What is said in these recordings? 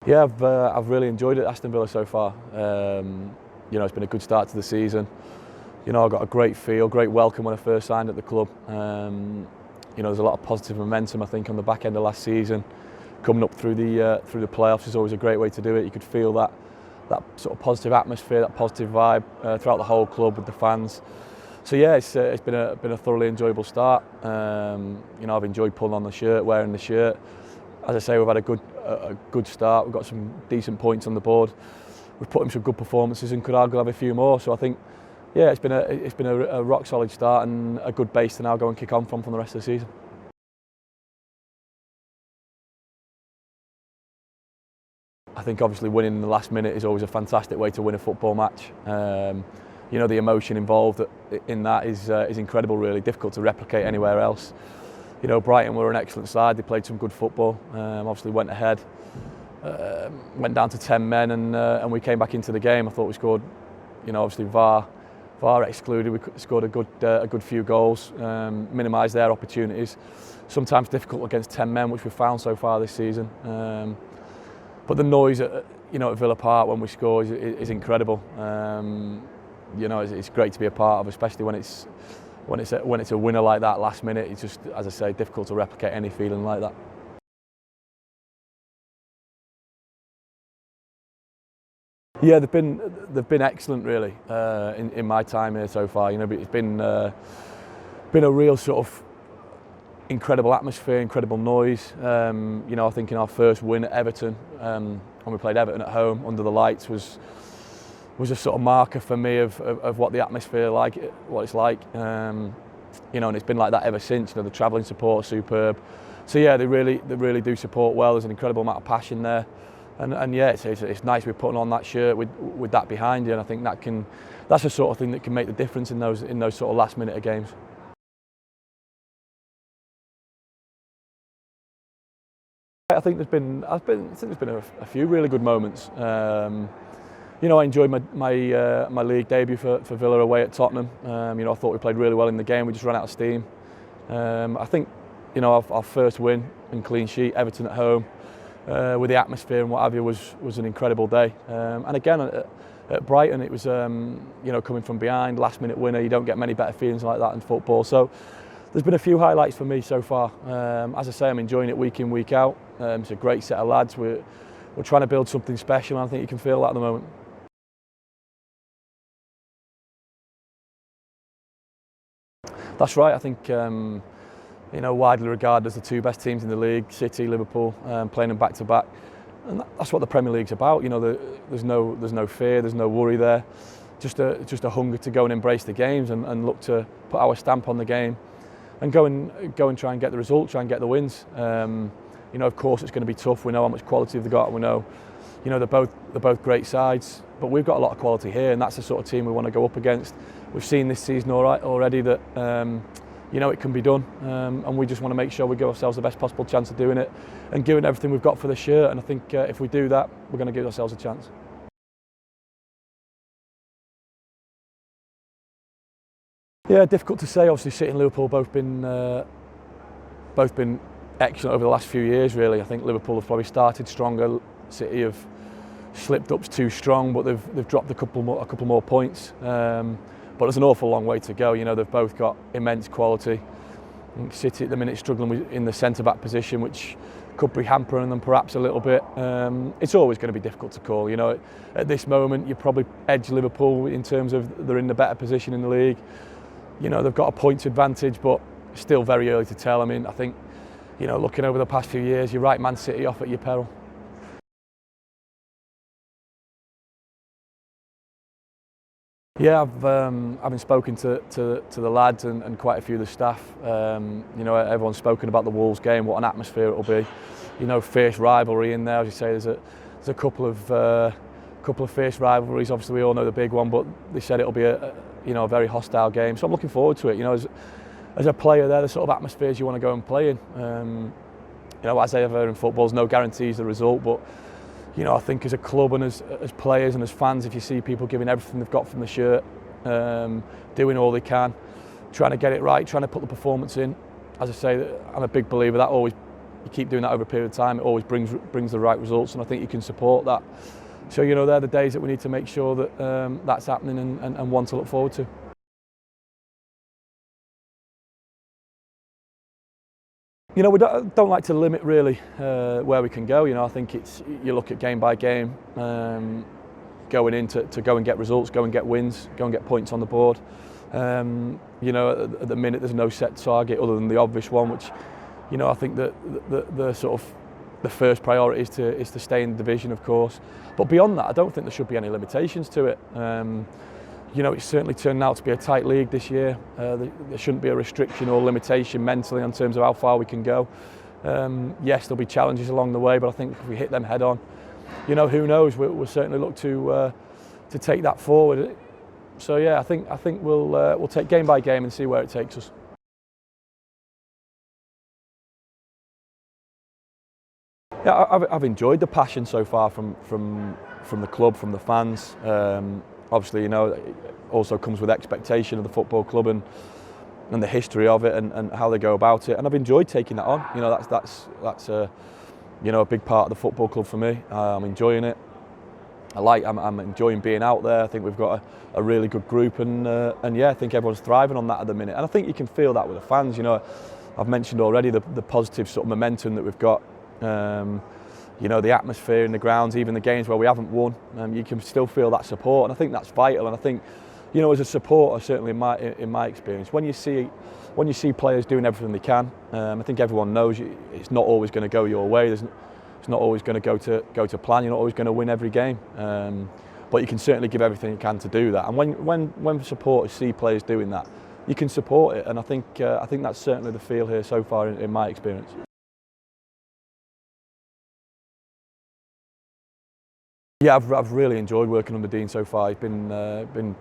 Yeah, I've really enjoyed it at Aston Villa so far. It's been a good start to the season. I got a great feel, great welcome when I first signed at the club. There's a lot of positive momentum, I think, on the back end of last season. Coming up through the playoffs is always a great way to do it. You could feel that sort of positive atmosphere, that positive vibe throughout the whole club with the fans. So yeah, it's been a thoroughly enjoyable start. I've enjoyed pulling on the shirt, wearing the shirt. As I say, we've had a good start. We've got some decent points on the board. We've put in some good performances and could argue have a few more. So I think, yeah, it's been a rock solid start and a good base to now go and kick on from the rest of the season. I think obviously winning in the last minute is always a fantastic way to win a football match. The emotion involved in that is incredible, really difficult to replicate anywhere else. Brighton were an excellent side. They played some good football. Obviously went ahead, went down to 10 men, and we came back into the game. I thought we scored. Obviously VAR excluded. We scored a good few goals, minimised their opportunities. Sometimes difficult against 10 men, which we've found so far this season. But the noise at Villa Park when we score is incredible. It's great to be a part of, especially when it's a winner like that last minute. It's just, as I say, difficult to replicate any feeling like that. Yeah, they've been excellent, really, in my time here so far. It's been a real sort of incredible atmosphere, incredible noise. I think in our first win at Everton, when we played Everton at home under the lights, was a sort of marker for me of what the atmosphere what it's like. And it's been like that ever since. The travelling support is superb. So yeah, they really do support well. There's an incredible amount of passion there, and yeah, it's nice to be putting on that shirt with that behind you. And I think that's the sort of thing that can make the difference in those sort of last minute of games. I think there's been a few really good moments. I enjoyed my league debut for Villa away at Tottenham. I thought we played really well in the game. We just ran out of steam. I think our first win and clean sheet, Everton at home, with the atmosphere and what have you, was an incredible day. And again at Brighton, it was coming from behind, last minute winner. You don't get many better feelings like that in football. So there's been a few highlights for me so far. As I say, I'm enjoying it week in, week out. It's a great set of lads. We're trying to build something special, and I think you can feel that at the moment. That's right. I think widely regarded as the two best teams in the league, City, Liverpool, playing them back to back, and that's what the Premier League's about. There's no fear, there's no worry there. Just a hunger to go and embrace the games and look to put our stamp on the game, and go and try and get the result, try and get the wins. Of course, it's going to be tough. We know how much quality they've got. We know, they're both great sides, but we've got a lot of quality here, and that's the sort of team we want to go up against. We've seen this season already that it can be done, and we just want to make sure we give ourselves the best possible chance of doing it and giving everything we've got for the shirt. And I think if we do that, we're going to give ourselves a chance. Yeah, difficult to say. Obviously, City and Liverpool both been excellent over the last few years. Really, I think Liverpool have probably started stronger. City have slipped up too strong, but they've dropped a couple more points. But there's an awful long way to go. They've both got immense quality. I think City at the minute struggling in the centre-back position, which could be hampering them perhaps a little bit. It's always going to be difficult to call. At this moment, you probably edge Liverpool in terms of they're in the better position in the league. They've got a points advantage, but still very early to tell. I think, looking over the past few years, you write Man City off at your peril. Yeah, I've been spoken to the lads and quite a few of the staff. Everyone's spoken about the Wolves game, what an atmosphere it'll be. Fierce rivalry in there, as you say. There's a couple of fierce rivalries. Obviously, we all know the big one, but they said it'll be a very hostile game. So I'm looking forward to it. As a player, they're the sort of atmospheres you want to go and play in. As ever in football, there's no guarantees the result, but I think as a club and as players and as fans, if you see people giving everything they've got from the shirt, doing all they can, trying to get it right, trying to put the performance in. As I say, I'm a big believer that always you keep doing that over a period of time, it always brings the right results, and I think you can support that. So they're the days that we need to make sure that that's happening and one to look forward to. We don't like to limit really where we can go. I think you look at game by game, going in to go and get results, go and get wins, go and get points on the board. At the minute there's no set target other than the obvious one, which I think that the sort of the first priority is to stay in the division, of course. But beyond that, I don't think there should be any limitations to it. It's certainly turned out to be a tight league this year. There shouldn't be a restriction or limitation mentally in terms of how far we can go. Yes, there'll be challenges along the way, but I think if we hit them head on, who knows? We'll certainly look to take that forward. So yeah, I think we'll take game by game and see where it takes us. Yeah, I've enjoyed the passion so far from the club, from the fans. Obviously, it also comes with expectation of the football club and the history of it and how they go about it. And I've enjoyed taking that on. That's a big part of the football club for me. I'm enjoying it. I'm enjoying being out there. I think we've got a really good group, and yeah, I think everyone's thriving on that at the minute. And I think you can feel that with the fans. I've mentioned already the positive sort of momentum that we've got. The atmosphere in the grounds, even the games where we haven't won, you can still feel that support, and I think that's vital. And I think, as a supporter, certainly in my experience, when you see players doing everything they can, I think everyone knows it's not always going to go your way. It's not always going to go to plan. You're not always going to win every game, but you can certainly give everything you can to do that. And when supporters see players doing that, you can support it, and I think that's certainly the feel here so far in my experience. Yeah, I've really enjoyed working under Dean so far. He's been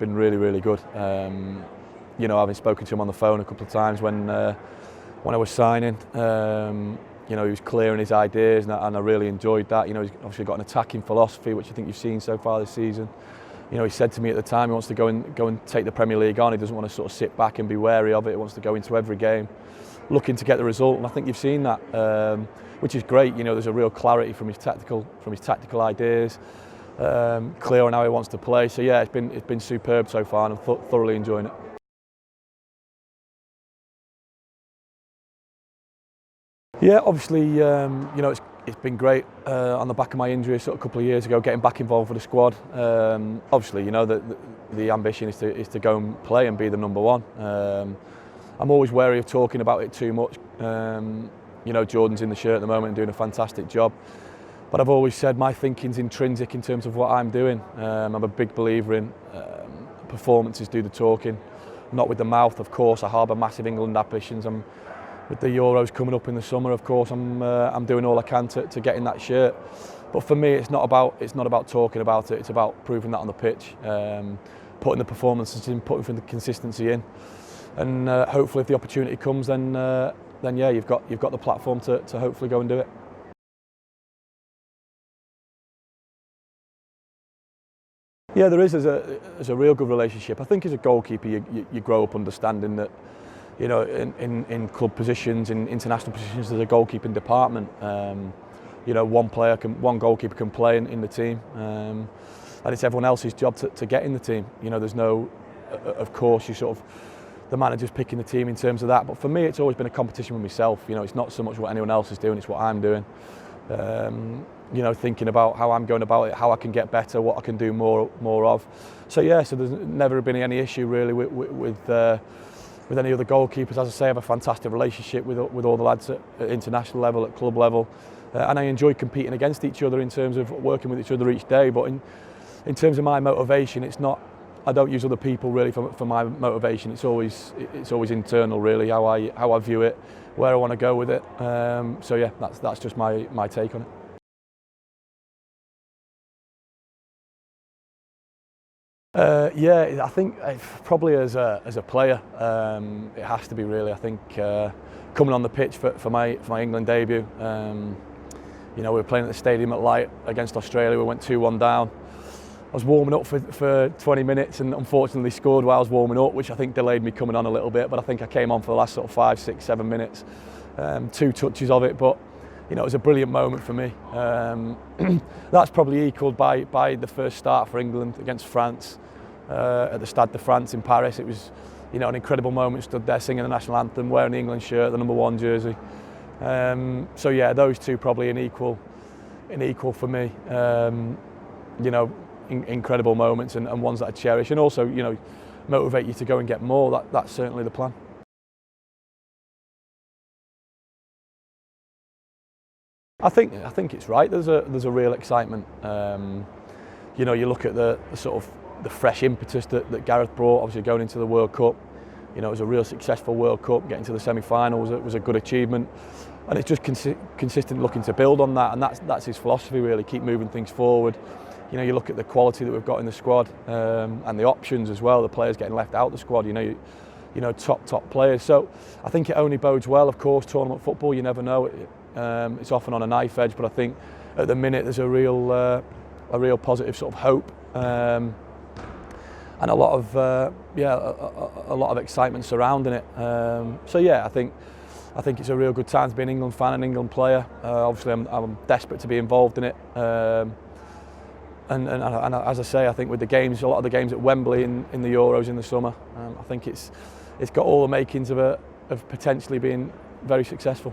really, really good. Having spoken to him on the phone a couple of times when I was signing, he was clear in his ideas, and I really enjoyed that. He's obviously got an attacking philosophy, which I think you've seen so far this season. He said to me at the time he wants to go and take the Premier League on. He doesn't want to sort of sit back and be wary of it. He wants to go into every game, looking to get the result, and I think you've seen that, which is great. There's a real clarity from his tactical ideas. Clear on how he wants to play. So yeah, it's been superb so far, and I'm thoroughly enjoying it. Yeah, obviously, it's been great on the back of my injury a couple of years ago, getting back involved with the squad. Obviously, the ambition is to go and play and be the number one. I'm always wary of talking about it too much. Jordan's in the shirt at the moment and doing a fantastic job. But I've always said my thinking's intrinsic in terms of what I'm doing. I'm a big believer in performances do the talking, not with the mouth. Of course, I harbour massive England ambitions. With the Euros coming up in the summer, of course, I'm doing all I can to get in that shirt. But for me, it's not about talking about it. It's about proving that on the pitch, putting the performances in, putting the consistency in, and hopefully, if the opportunity comes, then yeah, you've got the platform to hopefully go and do it. Yeah, there is. There's a real good relationship. I think as a goalkeeper, you grow up understanding that, in club positions, in international positions, there's a goalkeeping department. One goalkeeper can play in the team, and it's everyone else's job to get in the team. There's no, of course, the manager's picking the team in terms of that. But for me, it's always been a competition with myself. It's not so much what anyone else is doing; it's what I'm doing. Thinking about how I'm going about it, how I can get better, what I can do more of. So yeah, so there's never been any issue really with any other goalkeepers. As I say, I have a fantastic relationship with all the lads at international level, at club level, and I enjoy competing against each other in terms of working with each other each day. But in terms of my motivation, it's not. I don't use other people really for my motivation. It's always internal really, how I view it, where I want to go with it. So yeah, that's just my take on it. Yeah, I think probably as a player, it has to be really. I think coming on the pitch for my England debut, we were playing at the stadium at Light against Australia. We went 2-1 down. I was warming up for 20 minutes and unfortunately scored while I was warming up, which I think delayed me coming on a little bit. But I think I came on for the last sort of 5, 6, 7 minutes, 2 touches of it. But you know, it was a brilliant moment for me. That's probably equalled by the first start for England against France at the Stade de France in Paris. It was, you know, an incredible moment. Stood there singing the national anthem, wearing the England shirt, the #1 jersey. So yeah, those two probably an equal for me. You know, incredible moments and ones that I cherish, and also, you know, motivate you to go and get more. That's certainly the plan. I think it's right. There's a real excitement. You know, you look at the sort of the fresh impetus that Gareth brought. Obviously, going into the World Cup, you know, it was a real successful World Cup. Getting to the semi-final was a good achievement, and it's just consistent looking to build on that. And that's his philosophy, really. Keep moving things forward. You know, you look at the quality that we've got in the squad and the options as well. The players getting left out of the squad. You know, top players. So I think it only bodes well. Of course, tournament football, you never know. It's often on a knife edge, but I think at the minute there's a real positive sort of hope and a lot of excitement surrounding it. So yeah, I think it's a real good time to be an England fan, an England player. Obviously, I'm desperate to be involved in it. And as I say, I think with the games, a lot of the games at Wembley in the Euros in the summer, I think it's got all the makings of potentially being very successful.